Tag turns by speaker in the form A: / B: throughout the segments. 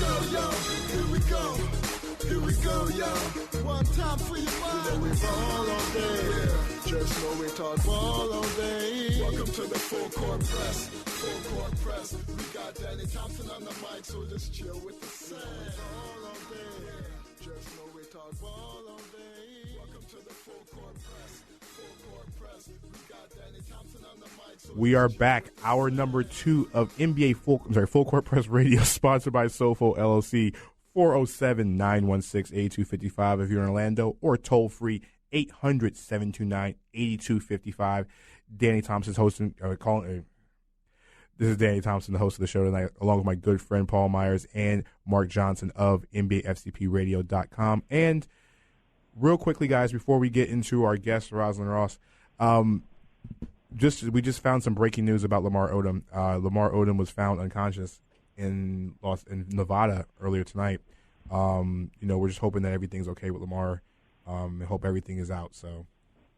A: Here we go. Here we go, yo. One time for your mind. You know we ball all day. Just know we talk ball all day. Welcome to the full court press. Full court press. We got Danny Thompson on the mic, so just chill with the sound. Ball all day. Just know we talk ball all day. Welcome to the full court press. Full court press. We got Danny Thompson on the mic. So
B: we are back. Hour number 2 of NBA Full Court Press Radio, sponsored by SOFO LLC. 407-916-8255 if you're in Orlando, or toll free 800-729-8255. Danny Thompson's hosting. This is Danny Thompson, the host of the show tonight, along with my good friend Paul Myers and Mark Johnson of NBAFCPRadio.com. And real quickly, guys, before we get into our guest, Rosalind Ross, we just found some breaking news about Lamar Odom. Lamar Odom was found unconscious in Nevada earlier tonight. We're just hoping that everything's okay with Lamar. And hope everything is out. So,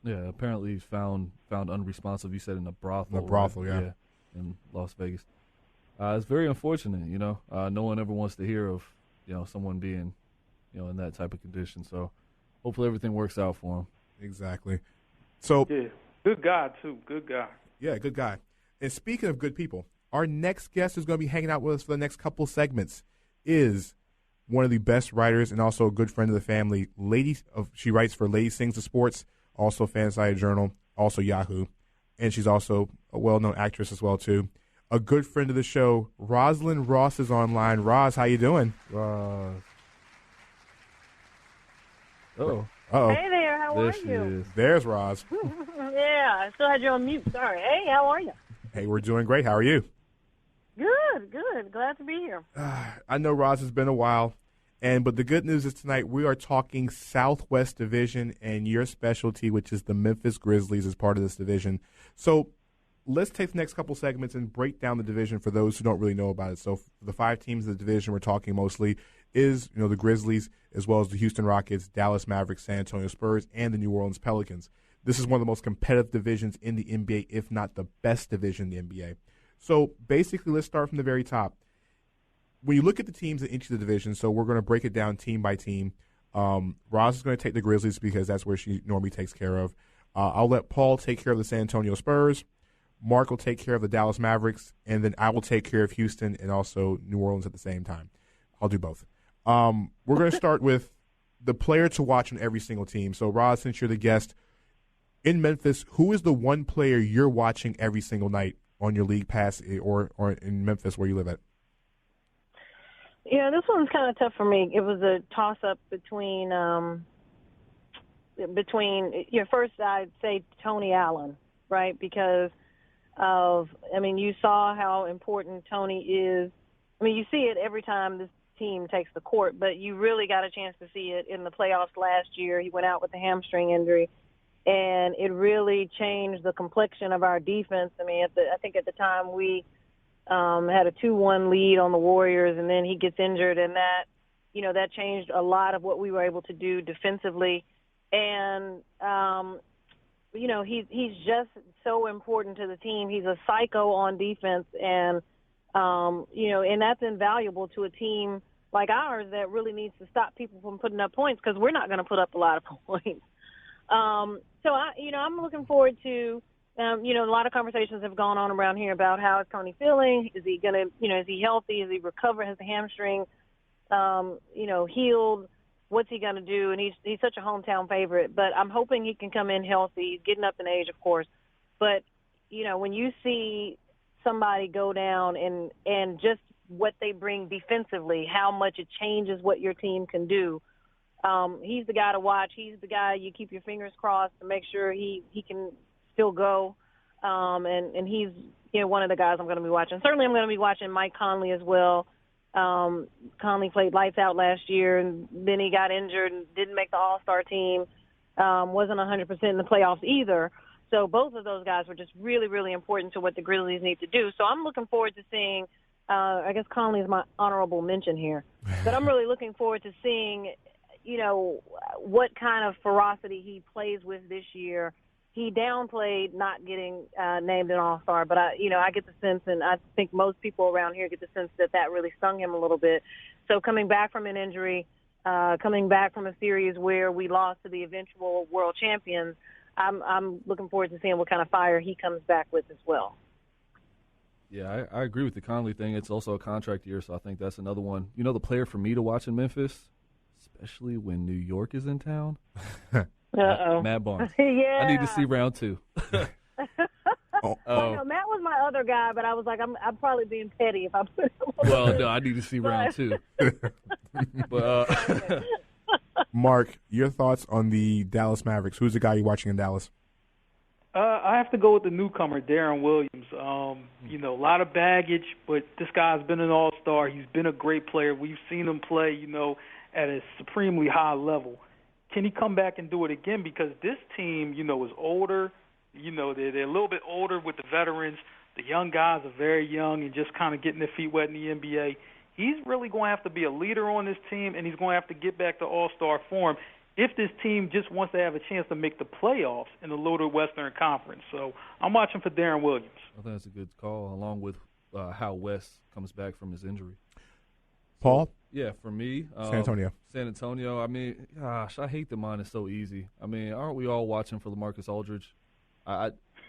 C: yeah, apparently he's found unresponsive. You said in a brothel.
B: In a brothel,
C: right? Yeah, in Las Vegas. It's very unfortunate. No one ever wants to hear of someone being in that type of condition. So, hopefully everything works out for him.
B: Exactly. So,
D: yeah, good guy too. Good guy.
B: Yeah, good guy. And speaking of good people, our next guest who's going to be hanging out with us for the next couple segments is one of the best writers and also a good friend of the family. She writes for Lady Sings the Sports, also Fanside Journal, also Yahoo, and she's also a well-known actress as well too. A good friend of the show, Rosalind Ross, is online. Roz, how you doing?
C: Roz. Uh-oh.
E: Hey there, how are you?
B: There's Roz.
E: Yeah, I still had you on mute. Sorry. Hey, how are you?
B: Hey, we're doing great. How are you?
E: Good. Glad to be here.
B: I know, Roz, it's been a while, but the good news is tonight we are talking Southwest Division and your specialty, which is the Memphis Grizzlies, as part of this division. So let's take the next couple segments and break down the division for those who don't really know about it. So the 5 teams of the division we're talking mostly is the Grizzlies, as well as the Houston Rockets, Dallas Mavericks, San Antonio Spurs, and the New Orleans Pelicans. This is one of the most competitive divisions in the NBA, if not the best division in the NBA. So basically, let's start from the very top. When you look at the teams in each of the divisions, so we're going to break it down team by team. Roz is going to take the Grizzlies because that's where she normally takes care of. I'll let Paul take care of the San Antonio Spurs. Mark will take care of the Dallas Mavericks, and then I will take care of Houston and also New Orleans at the same time. I'll do both. We're going to start with the player to watch on every single team. So, Roz, since you're the guest, in Memphis, who is the one player you're watching every single night on your league pass or in Memphis where you live at?
E: Yeah, this one's kind of tough for me. It was a toss-up between first I'd say Tony Allen, right, because you saw how important Tony is. You see it every time this team takes the court, but you really got a chance to see it in the playoffs last year. He went out with a hamstring injury, and it really changed the complexion of our defense. I think at the time we had a 2-1 lead on the Warriors, and then he gets injured, and that changed a lot of what we were able to do defensively. And he's just so important to the team. He's a psycho on defense, and and that's invaluable to a team like ours that really needs to stop people from putting up points, because we're not going to put up a lot of points. I'm looking forward to, a lot of conversations have gone on around here about how is Tony feeling? Is he going to, is he healthy? Is he recovered? Has the hamstring, healed? What's he going to do? And he's such a hometown favorite, but I'm hoping he can come in healthy. He's getting up in age, of course. But, when you see somebody go down and just what they bring defensively, how much it changes what your team can do. He's the guy to watch. He's the guy you keep your fingers crossed to make sure he can still go. And he's one of the guys I'm going to be watching. Certainly I'm going to be watching Mike Conley as well. Conley played lights out last year, and then he got injured and didn't make the All-Star team. Wasn't 100% in the playoffs either. So both of those guys were just really, really important to what the Grizzlies need to do. So I'm looking forward to seeing I guess Conley is my honorable mention here. But I'm really looking forward to seeing, what kind of ferocity he plays with this year. he downplayed not getting named an All-Star, but I get the sense, and I think most people around here get the sense that really stung him a little bit. So coming back from an injury, coming back from a series where we lost to the eventual world champions, I'm looking forward to seeing what kind of fire he comes back with as well.
C: Yeah, I agree with the Conley thing. It's also a contract year, so I think that's another one. You know, the player for me to watch in Memphis, especially when New York is in town? Matt Barnes.
E: Yeah.
C: I need to see round 2.
E: No, Matt was my other guy, but I was like, I'm probably being petty if I put him on.
C: Well, no, I need to see round 2. But
B: Mark, your thoughts on the Dallas Mavericks? Who's the guy you're watching in Dallas?
D: I have to go with the newcomer, Darren Williams. A lot of baggage, but this guy's been an all-star. He's been a great player. We've seen him play, at a supremely high level. Can he come back and do it again? Because this team, is older. They're a little bit older with the veterans. The young guys are very young and just kind of getting their feet wet in the NBA. He's really going to have to be a leader on this team, and he's going to have to get back to all-star form if this team just wants to have a chance to make the playoffs in the Loaded Western Conference. So I'm watching for Darren Williams.
C: I think that's a good call, along with how Wes comes back from his injury.
B: Paul?
C: Yeah, for me,
B: San Antonio.
C: San Antonio. I mean, gosh, I hate that mine is so easy. I mean, aren't we all watching for LaMarcus Aldridge?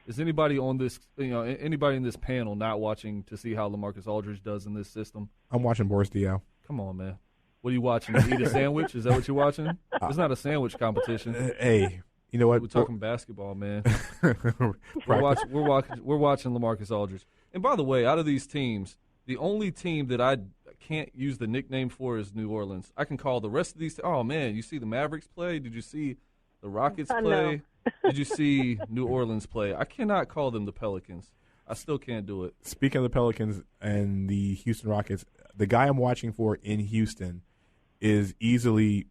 C: Is anybody on this, anybody in this panel not watching to see how LaMarcus Aldridge does in this system?
B: I'm watching Boris Diaw.
C: Come on, man. What are you watching? Eat a sandwich? Is that what you're watching? It's not a sandwich competition.
B: Hey, you know what?
C: We're talking basketball, man. We're watching LaMarcus Aldridge. And by the way, out of these teams, the only team that I can't use the nickname for is New Orleans. I can call the rest of these. Oh man, you see the Mavericks play? Did you see the Rockets play? Did you see New Orleans play? I cannot call them the Pelicans. I still can't do it.
B: Speaking of the Pelicans and the Houston Rockets, the guy I'm watching for in Houston is easily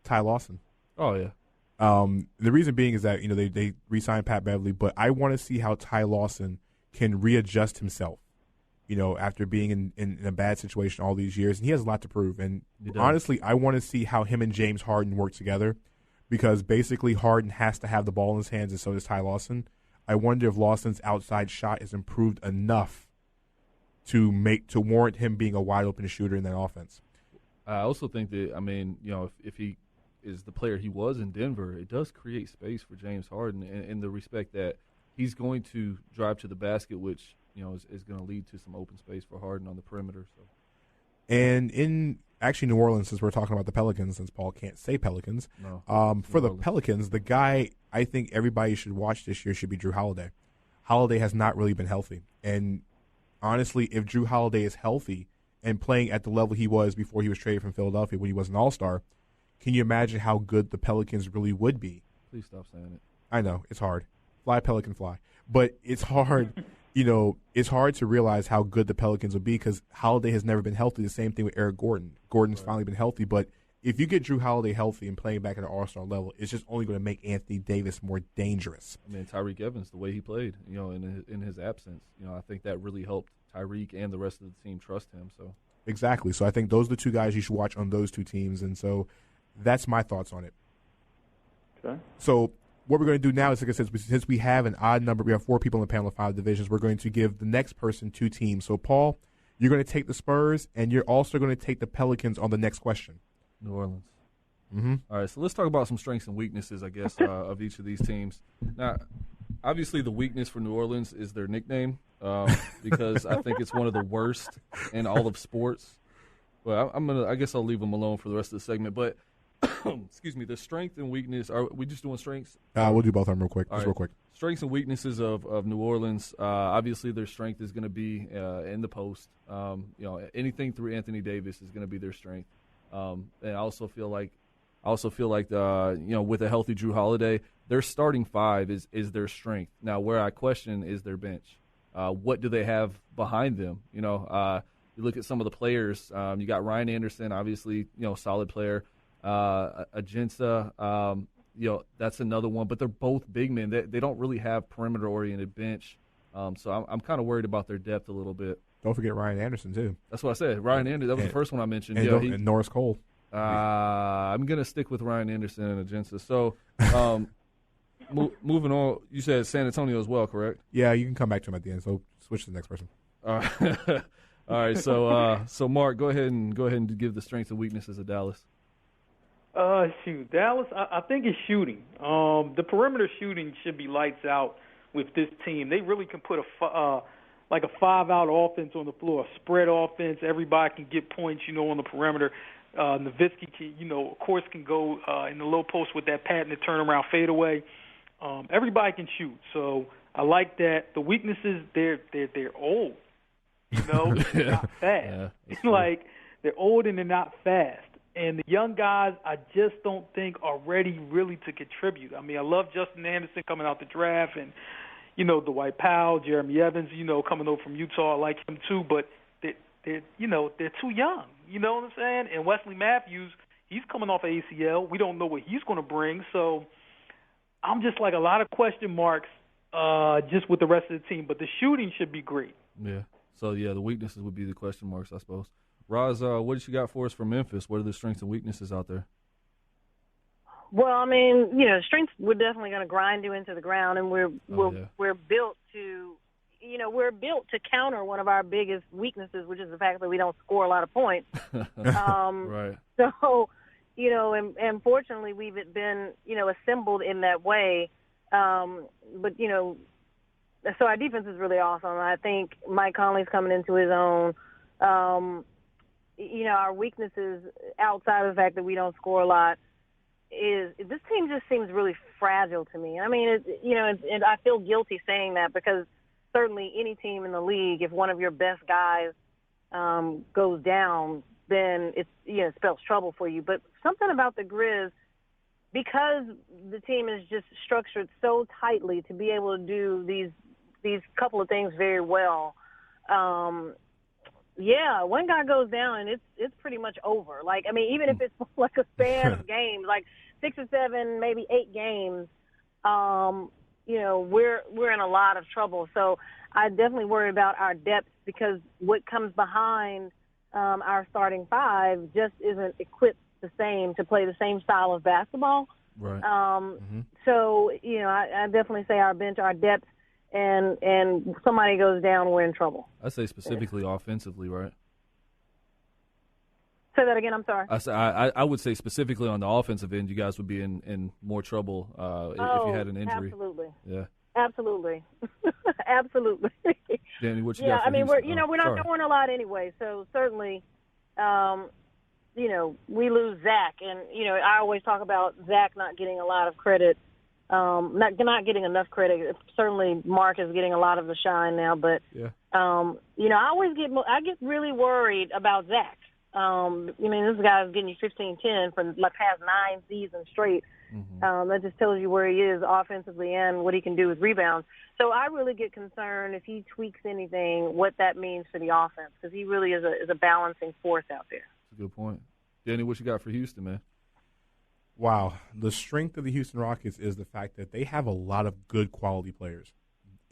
B: Ty Lawson.
C: Oh yeah.
B: The reason being is that they re-signed Pat Beverly, but I want to see how Ty Lawson can readjust himself. After being in a bad situation all these years, and he has a lot to prove. And honestly, I want to see how him and James Harden work together, because basically Harden has to have the ball in his hands, and so does Ty Lawson. I wonder if Lawson's outside shot is improved enough to warrant him being a wide open shooter in that offense.
C: I also think that if he is the player he was in Denver, it does create space for James Harden in the respect that he's going to drive to the basket, which is going to lead to some open space for Harden on the perimeter. So,
B: and in actually New Orleans, since we're talking about the Pelicans, since Paul can't say Pelicans, for the Pelicans, the guy I think everybody should watch this year should be Jrue Holiday. Holiday has not really been healthy, and honestly, if Jrue Holiday is healthy and playing at the level he was before he was traded from Philadelphia when he was an All-Star, can you imagine how good the Pelicans really would be?
C: Please stop saying it.
B: I know, it's hard. Fly, Pelican, fly. But it's hard. It's hard to realize how good the Pelicans will be because Holiday has never been healthy. The same thing with Eric Gordon. Gordon's finally been healthy, but if you get Jrue Holiday healthy and playing back at an all-star level, it's just only going to make Anthony Davis more dangerous.
C: I mean, Tyreek Evans, the way he played, in his absence, I think that really helped Tyreek and the rest of the team trust him. So
B: exactly. So I think those are the two guys you should watch on those two teams, and so that's my thoughts on it.
D: Okay.
B: So what we're going to do now is, like I said, since we have an odd number, we have 4 people in the panel of 5 divisions, we're going to give the next person 2 teams. So, Paul, you're going to take the Spurs, and you're also going to take the Pelicans on the next question.
C: New Orleans.
B: Mm-hmm.
C: All right, so let's talk about some strengths and weaknesses, I guess, of each of these teams. Now, obviously the weakness for New Orleans is their nickname because I think it's one of the worst in all of sports. Well, I guess I'll leave them alone for the rest of the segment, but excuse me, the strength and weakness. Are we just doing strengths?
B: We'll do both of them real quick.
C: Real quick. Strengths and weaknesses of New Orleans. Obviously, their strength is going to be in the post. Anything through Anthony Davis is going to be their strength. And I also feel like with a healthy Jrue Holiday, their starting 5 is their strength. Now, where I question is their bench. What do they have behind them? You look at some of the players. You got Ryan Anderson, obviously, solid player. Aginsa, that's another one. But they're both big men. They don't really have perimeter-oriented bench. So I'm kind of worried about their depth a little bit.
B: Don't forget Ryan Anderson, too.
C: That's what I said. Ryan Anderson, that was the first one I mentioned.
B: And Norris Cole.
C: I'm going to stick with Ryan Anderson and Aginsa. So Moving on, you said San Antonio as well, correct?
B: Yeah, you can come back to him at the end. So switch to the next person.
C: All right. All right. So Mark, go ahead and give the strengths and weaknesses of Dallas.
D: Dallas. I think it's shooting. The perimeter shooting should be lights out with this team. They really can put a 5-out offense on the floor, a spread offense. Everybody can get points, on the perimeter. Nowitzki, of course, can go in the low post with that patented turnaround fadeaway. Everybody can shoot, so I like that. The weaknesses, they're old, they're not fast. Yeah, they're old and they're not fast. And the young guys, I just don't think are ready really to contribute. I mean, I love Justin Anderson coming out the draft, and Dwight Powell, Jeremy Evans, coming over from Utah. I like him too, but they're too young. You know what I'm saying? And Wesley Matthews, he's coming off of ACL. We don't know what he's going to bring. So I'm just a lot of question marks just with the rest of the team. But the shooting should be great.
C: Yeah. So, the weaknesses would be the question marks, I suppose. Roz, what did you got for us from Memphis? What are the strengths and weaknesses out there?
E: Well, I mean, strengths, we're definitely going to grind you into the ground, and we're built to – we're built to counter one of our biggest weaknesses, which is the fact that we don't score a lot of points.
C: Right.
E: So, and fortunately we've been, assembled in that way. But, so our defense is really awesome. I think Mike Conley's coming into his own. Our weaknesses outside of the fact that we don't score a lot is this team just seems really fragile to me. I mean, and I feel guilty saying that because certainly any team in the league, if one of your best guys goes down, then it spells trouble for you. But something about the Grizz, because the team is just structured so tightly to be able to do these couple of things very well. One guy goes down and it's pretty much over. Even if it's a span of games, 6 or 7, maybe 8 games, we're in a lot of trouble. So I definitely worry about our depth because what comes behind our starting 5 just isn't equipped the same to play the same style of basketball.
C: Right.
E: So, I definitely say our bench, our depth, and somebody goes down, we're in trouble.
C: I say specifically offensively, right?
E: Say that again, I'm sorry.
C: I would say specifically on the offensive end, you guys would be in more trouble if you had an injury.
E: Absolutely.
C: Yeah.
E: Absolutely. Absolutely.
C: Danny, what you got for
E: Houston? We're not
C: sorry.
E: doing a lot anyway, so certainly, we lose Zach. And, I always talk about Zach not getting a lot of credit, not getting enough credit. Certainly Mark is getting a lot of the shine now, but,
C: yeah.
E: I get really worried about Zach. This guy's getting you 15-10 for past 9 seasons straight.
C: Mm-hmm.
E: That just tells you where he is offensively and what he can do with rebounds. So I really get concerned if he tweaks anything, what that means for the offense, because he really is a balancing force out there.
C: That's a good point. Danny, what you got for Houston, man?
B: Wow. The strength of the Houston Rockets is the fact that they have a lot of good quality players.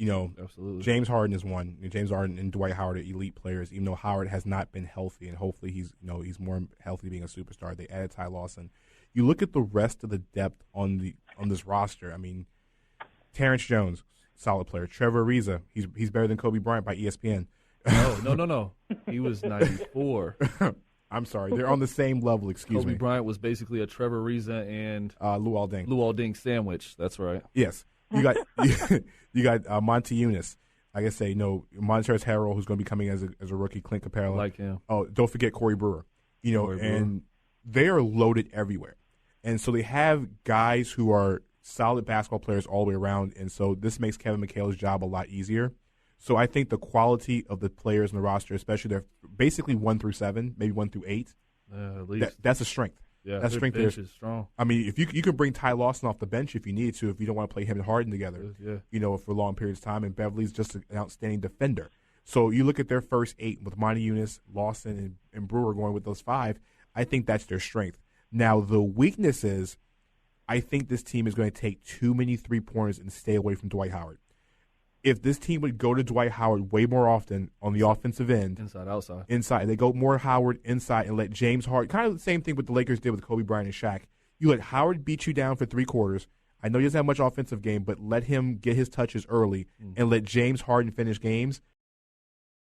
C: Absolutely.
B: James Harden is one. James Harden and Dwight Howard are elite players, even though Howard has not been healthy, and hopefully he's more healthy being a superstar. They added Ty Lawson. You look at the rest of the depth on this roster. I mean, Terrence Jones, solid player. Trevor Ariza, he's better than Kobe Bryant by ESPN.
C: No. He was 94.
B: I'm sorry. They're on the same level, excuse me.
C: Kobe Bryant was basically a Trevor Ariza and
B: Luol Deng.
C: Luol Deng sandwich. That's right.
B: Yes. You got you got Monty Eunice. Like I say, Montrezl Harrell, who's going to be coming as a rookie. Clint Capella.
C: Like him.
B: Oh, don't forget Corey Brewer. And they are loaded everywhere. And so they have guys who are solid basketball players all the way around. And so this makes Kevin McHale's job a lot easier. So I think the quality of the players in the roster, especially they're basically 1 through 7, maybe 1 through 8.
C: At least
B: that's a strength.
C: Yeah,
B: that strength
C: bench is strong.
B: I mean, if you can bring Ty Lawson off the bench if you need to, if you don't want to play him and Harden together, for long periods of time, and Beverly's just an outstanding defender. So you look at their first 8 with Monty Eunice, Lawson, and Brewer going with those 5. I think that's their strength. Now the weakness is, I think this team is going to take too many 3-pointers and stay away from Dwight Howard. If this team would go to Dwight Howard way more often on the offensive end. Inside. They go more Howard inside and let James Harden, kind of the same thing what the Lakers did with Kobe Bryant and Shaq. You let Howard beat you down for 3 quarters. I know he doesn't have much offensive game, but let him get his touches early and let James Harden finish games.